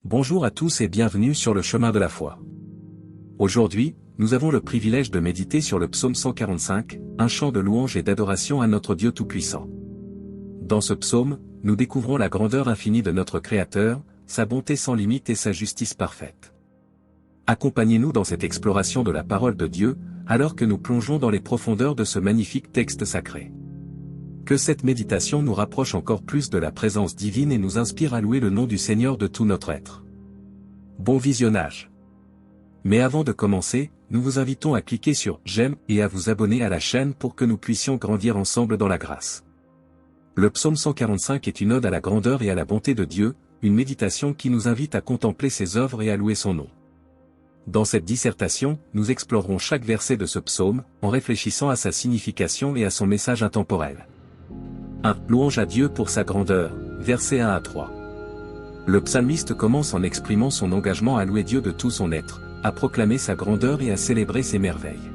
Bonjour à tous et bienvenue sur le chemin de la foi. Aujourd'hui, nous avons le privilège de méditer sur le psaume 145, un chant de louange et d'adoration à notre Dieu Tout-Puissant. Dans ce psaume, nous découvrons la grandeur infinie de notre Créateur, sa bonté sans limite et sa justice parfaite. Accompagnez-nous dans cette exploration de la parole de Dieu, alors que nous plongeons dans les profondeurs de ce magnifique texte sacré. Que cette méditation nous rapproche encore plus de la présence divine et nous inspire à louer le nom du Seigneur de tout notre être. Bon visionnage. Mais avant de commencer, nous vous invitons à cliquer sur « J'aime » et à vous abonner à la chaîne pour que nous puissions grandir ensemble dans la grâce. Le psaume 145 est une ode à la grandeur et à la bonté de Dieu, une méditation qui nous invite à contempler ses œuvres et à louer son nom. Dans cette dissertation, nous explorerons chaque verset de ce psaume, en réfléchissant à sa signification et à son message intemporel. 1. Louange à Dieu pour sa grandeur, versets 1 à 3. Le psalmiste commence en exprimant son engagement à louer Dieu de tout son être, à proclamer sa grandeur et à célébrer ses merveilles.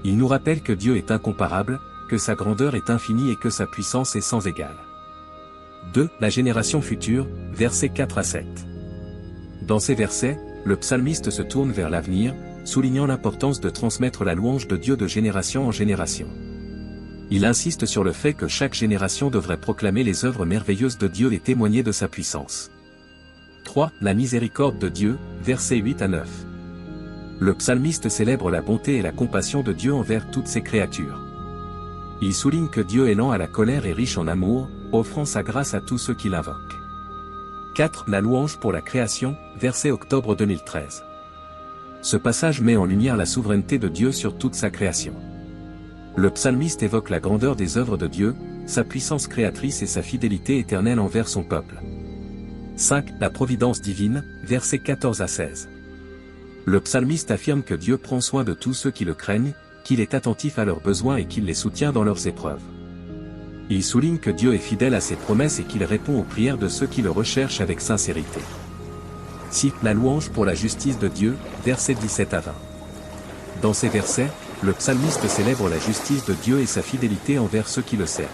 Il nous rappelle que Dieu est incomparable, que sa grandeur est infinie et que sa puissance est sans égale. 2. La génération future, versets 4 à 7. Dans ces versets, le psalmiste se tourne vers l'avenir, soulignant l'importance de transmettre la louange de Dieu de génération en génération. Il insiste sur le fait que chaque génération devrait proclamer les œuvres merveilleuses de Dieu et témoigner de sa puissance. 3. La miséricorde de Dieu, versets 8 à 9. Le psalmiste célèbre la bonté et la compassion de Dieu envers toutes ses créatures. Il souligne que Dieu est lent à la colère et riche en amour, offrant sa grâce à tous ceux qui l'invoquent. 4. La louange pour la création, verset octobre 2013. Ce passage met en lumière la souveraineté de Dieu sur toute sa création. Le psalmiste évoque la grandeur des œuvres de Dieu, sa puissance créatrice et sa fidélité éternelle envers son peuple. 5. La providence divine, versets 14 à 16. Le psalmiste affirme que Dieu prend soin de tous ceux qui le craignent, qu'il est attentif à leurs besoins et qu'il les soutient dans leurs épreuves. Il souligne que Dieu est fidèle à ses promesses et qu'il répond aux prières de ceux qui le recherchent avec sincérité. 6. La louange pour la justice de Dieu, versets 17 à 20. Dans ces versets, le psalmiste célèbre la justice de Dieu et sa fidélité envers ceux qui le servent.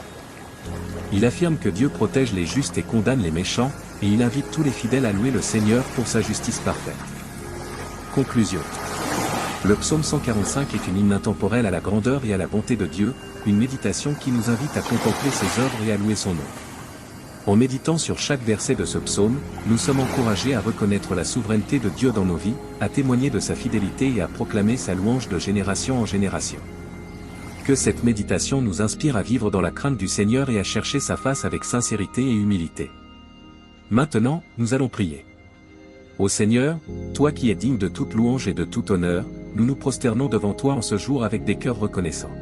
Il affirme que Dieu protège les justes et condamne les méchants, et il invite tous les fidèles à louer le Seigneur pour sa justice parfaite. Conclusion. Le psaume 145 est une hymne intemporelle à la grandeur et à la bonté de Dieu, une méditation qui nous invite à contempler ses œuvres et à louer son nom. En méditant sur chaque verset de ce psaume, nous sommes encouragés à reconnaître la souveraineté de Dieu dans nos vies, à témoigner de sa fidélité et à proclamer sa louange de génération en génération. Que cette méditation nous inspire à vivre dans la crainte du Seigneur et à chercher sa face avec sincérité et humilité. Maintenant, nous allons prier. Ô Seigneur, toi qui es digne de toute louange et de tout honneur, nous nous prosternons devant toi en ce jour avec des cœurs reconnaissants.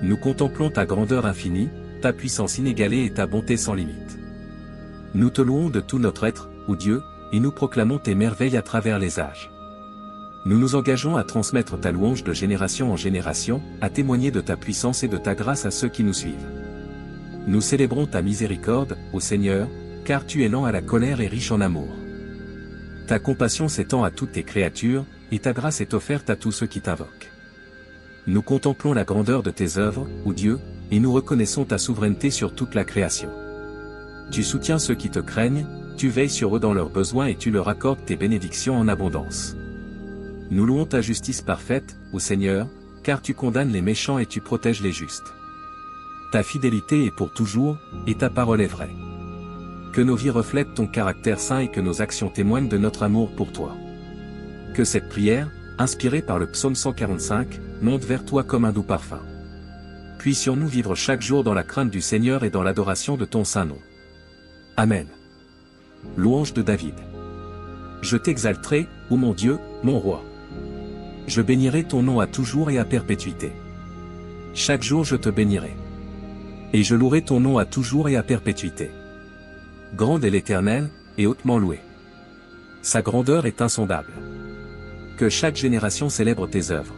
Nous contemplons ta grandeur infinie, ta puissance inégalée et ta bonté sans limite. Nous te louons de tout notre être, ô Dieu, et nous proclamons tes merveilles à travers les âges. Nous nous engageons à transmettre ta louange de génération en génération, à témoigner de ta puissance et de ta grâce à ceux qui nous suivent. Nous célébrons ta miséricorde, ô Seigneur, car tu es lent à la colère et riche en amour. Ta compassion s'étend à toutes tes créatures, et ta grâce est offerte à tous ceux qui t'invoquent. Nous contemplons la grandeur de tes œuvres, ô Dieu, et nous reconnaissons ta souveraineté sur toute la création. Tu soutiens ceux qui te craignent, tu veilles sur eux dans leurs besoins et tu leur accordes tes bénédictions en abondance. Nous louons ta justice parfaite, ô Seigneur, car tu condamnes les méchants et tu protèges les justes. Ta fidélité est pour toujours, et ta parole est vraie. Que nos vies reflètent ton caractère saint et que nos actions témoignent de notre amour pour toi. Que cette prière, inspirée par le psaume 145, monte vers toi comme un doux parfum. Puissions-nous vivre chaque jour dans la crainte du Seigneur et dans l'adoration de ton saint nom. Amen. Louange de David. Je t'exalterai, ô mon Dieu, mon roi. Je bénirai ton nom à toujours et à perpétuité. Chaque jour je te bénirai. Et je louerai ton nom à toujours et à perpétuité. Grande est l'Éternel, et hautement loué. Sa grandeur est insondable. Que chaque génération célèbre tes œuvres.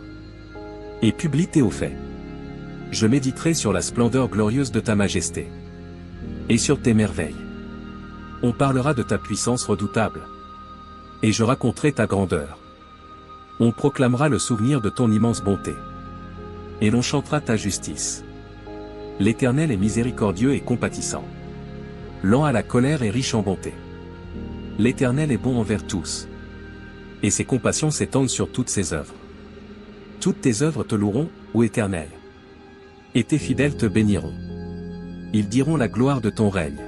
Et publie tes hauts faits. Je méditerai sur la splendeur glorieuse de ta majesté. Et sur tes merveilles. On parlera de ta puissance redoutable. Et je raconterai ta grandeur. On proclamera le souvenir de ton immense bonté. Et l'on chantera ta justice. L'Éternel est miséricordieux et compatissant. Lent à la colère et riche en bonté. L'Éternel est bon envers tous. Et ses compassions s'étendent sur toutes ses œuvres. Toutes tes œuvres te loueront, ô Éternel. Et tes fidèles te béniront. Ils diront la gloire de ton règne.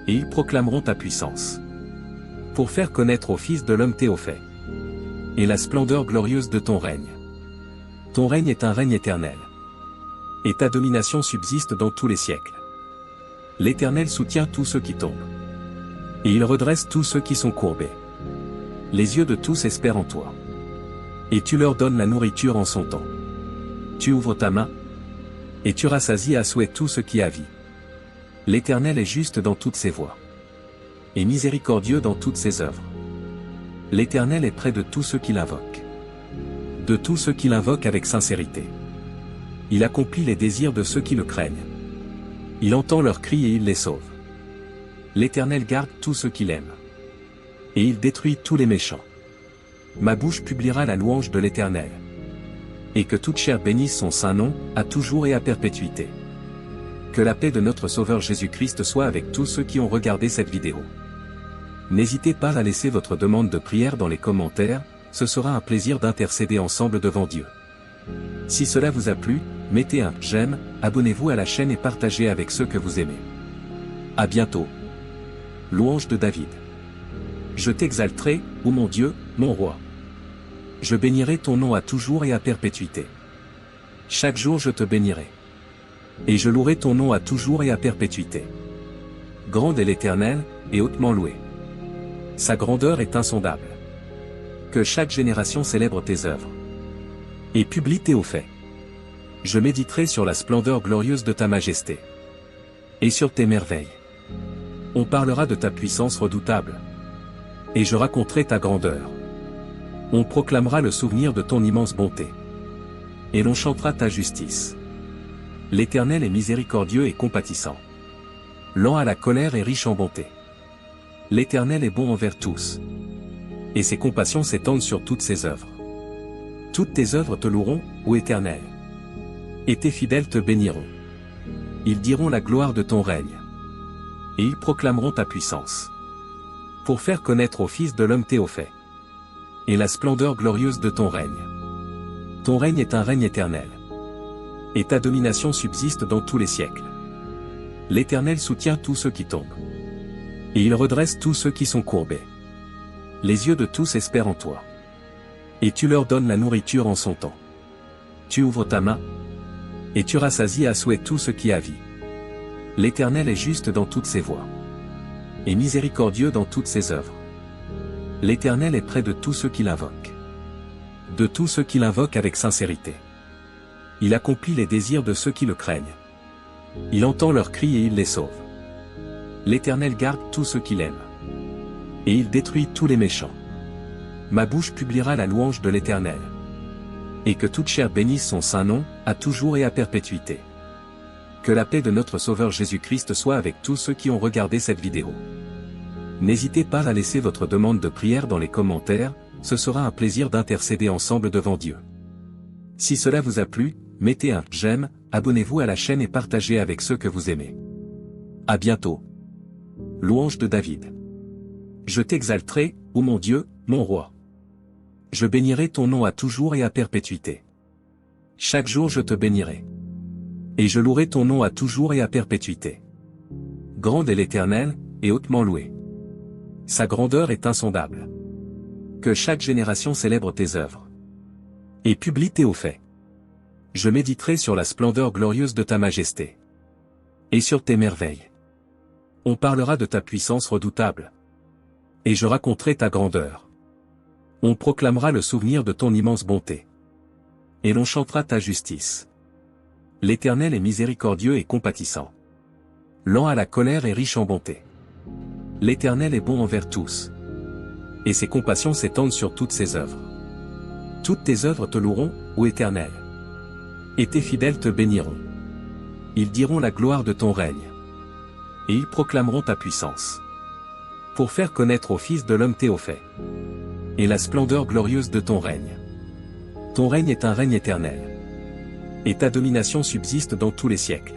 Et ils proclameront ta puissance. Pour faire connaître aux fils de l'homme tes faits. Et la splendeur glorieuse de ton règne. Ton règne est un règne éternel. Et ta domination subsiste dans tous les siècles. L'Éternel soutient tous ceux qui tombent. Et il redresse tous ceux qui sont courbés. Les yeux de tous espèrent en toi. Et tu leur donnes la nourriture en son temps. Tu ouvres ta main. Et tu rassasies à souhait tout ce qui a vie. L'Éternel est juste dans toutes ses voies. Et miséricordieux dans toutes ses œuvres. L'Éternel est près de tous ceux qui l'invoquent. De tous ceux qui l'invoquent avec sincérité. Il accomplit les désirs de ceux qui le craignent. Il entend leurs cris et il les sauve. L'Éternel garde tous ceux qui l'aiment. Et il détruit tous les méchants. Ma bouche publiera la louange de l'Éternel. Et que toute chair bénisse son saint nom, à toujours et à perpétuité. Que la paix de notre Sauveur Jésus-Christ soit avec tous ceux qui ont regardé cette vidéo. N'hésitez pas à laisser votre demande de prière dans les commentaires, ce sera un plaisir d'intercéder ensemble devant Dieu. Si cela vous a plu, mettez un j'aime, abonnez-vous à la chaîne et partagez avec ceux que vous aimez. À bientôt. Louange de David. Je t'exalterai, ô mon Dieu, mon roi. Je bénirai ton nom à toujours et à perpétuité. Chaque jour je te bénirai. Et je louerai ton nom à toujours et à perpétuité. Grande est l'Éternel, et hautement loué. Sa grandeur est insondable. Que chaque génération célèbre tes œuvres. Et publie tes hauts faits. Je méditerai sur la splendeur glorieuse de ta majesté. Et sur tes merveilles. On parlera de ta puissance redoutable. Et je raconterai ta grandeur. On proclamera le souvenir de ton immense bonté. Et l'on chantera ta justice. L'Éternel est miséricordieux et compatissant. Lent à la colère et riche en bonté. L'Éternel est bon envers tous. Et ses compassions s'étendent sur toutes ses œuvres. Toutes tes œuvres te loueront, ô Éternel. Et tes fidèles te béniront. Ils diront la gloire de ton règne. Et ils proclameront ta puissance. Pour faire connaître aux fils de l'homme tes faits. Et la splendeur glorieuse de ton règne. Ton règne est un règne éternel. Et ta domination subsiste dans tous les siècles. L'Éternel soutient tous ceux qui tombent. Et il redresse tous ceux qui sont courbés. Les yeux de tous espèrent en toi. Et tu leur donnes la nourriture en son temps. Tu ouvres ta main. Et tu rassasies à souhait tout ce qui a vie. L'Éternel est juste dans toutes ses voies. Et miséricordieux dans toutes ses œuvres. L'Éternel est près de tous ceux qui l'invoquent. De tous ceux qui l'invoquent avec sincérité. Il accomplit les désirs de ceux qui le craignent. Il entend leurs cris et il les sauve. L'Éternel garde tous ceux qui l'aiment. Et il détruit tous les méchants. Ma bouche publiera la louange de l'Éternel. Et que toute chair bénisse son saint nom, à toujours et à perpétuité. Que la paix de notre Sauveur Jésus-Christ soit avec tous ceux qui ont regardé cette vidéo. N'hésitez pas à laisser votre demande de prière dans les commentaires, ce sera un plaisir d'intercéder ensemble devant Dieu. Si cela vous a plu, mettez un j'aime, abonnez-vous à la chaîne et partagez avec ceux que vous aimez. À bientôt. Louange de David. Je t'exalterai, ô mon Dieu, mon roi. Je bénirai ton nom à toujours et à perpétuité. Chaque jour je te bénirai. Et je louerai ton nom à toujours et à perpétuité. Grande est l'Éternel, et hautement loué. Sa grandeur est insondable. Que chaque génération célèbre tes œuvres. Et publie tes hauts faits. Je méditerai sur la splendeur glorieuse de ta majesté. Et sur tes merveilles. On parlera de ta puissance redoutable. Et je raconterai ta grandeur. On proclamera le souvenir de ton immense bonté. Et l'on chantera ta justice. L'Éternel est miséricordieux et compatissant. Lent à la colère et riche en bonté. L'Éternel est bon envers tous. Et ses compassions s'étendent sur toutes ses œuvres. Toutes tes œuvres te loueront, ô Éternel. Et tes fidèles te béniront. Ils diront la gloire de ton règne. Et ils proclameront ta puissance. Pour faire connaître aux fils de l'homme tes faits. Et la splendeur glorieuse de ton règne. Ton règne est un règne éternel. Et ta domination subsiste dans tous les siècles.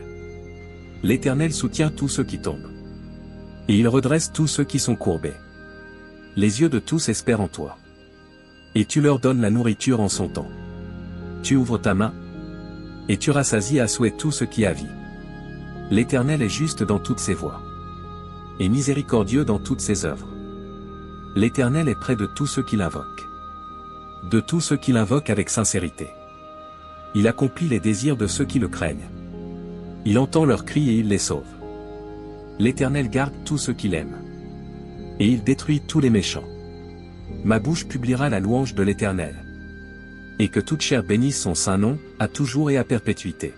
L'Éternel soutient tous ceux qui tombent. Et il redresse tous ceux qui sont courbés. Les yeux de tous espèrent en toi. Et tu leur donnes la nourriture en son temps. Tu ouvres ta main, et tu rassasies à souhait tout ce qui a vie. L'Éternel est juste dans toutes ses voies, et miséricordieux dans toutes ses œuvres. L'Éternel est près de tous ceux qui l'invoquent. De tous ceux qui l'invoquent avec sincérité. Il accomplit les désirs de ceux qui le craignent. Il entend leurs cris et il les sauve. L'Éternel garde tous ceux qu'il aime. Et il détruit tous les méchants. Ma bouche publiera la louange de l'Éternel. Et que toute chair bénisse son saint nom, à toujours et à perpétuité.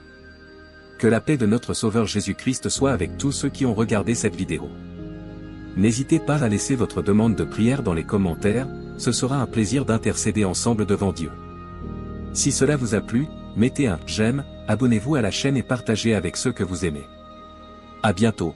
Que la paix de notre Sauveur Jésus-Christ soit avec tous ceux qui ont regardé cette vidéo. N'hésitez pas à laisser votre demande de prière dans les commentaires, ce sera un plaisir d'intercéder ensemble devant Dieu. Si cela vous a plu, mettez un j'aime, abonnez-vous à la chaîne et partagez avec ceux que vous aimez. À bientôt.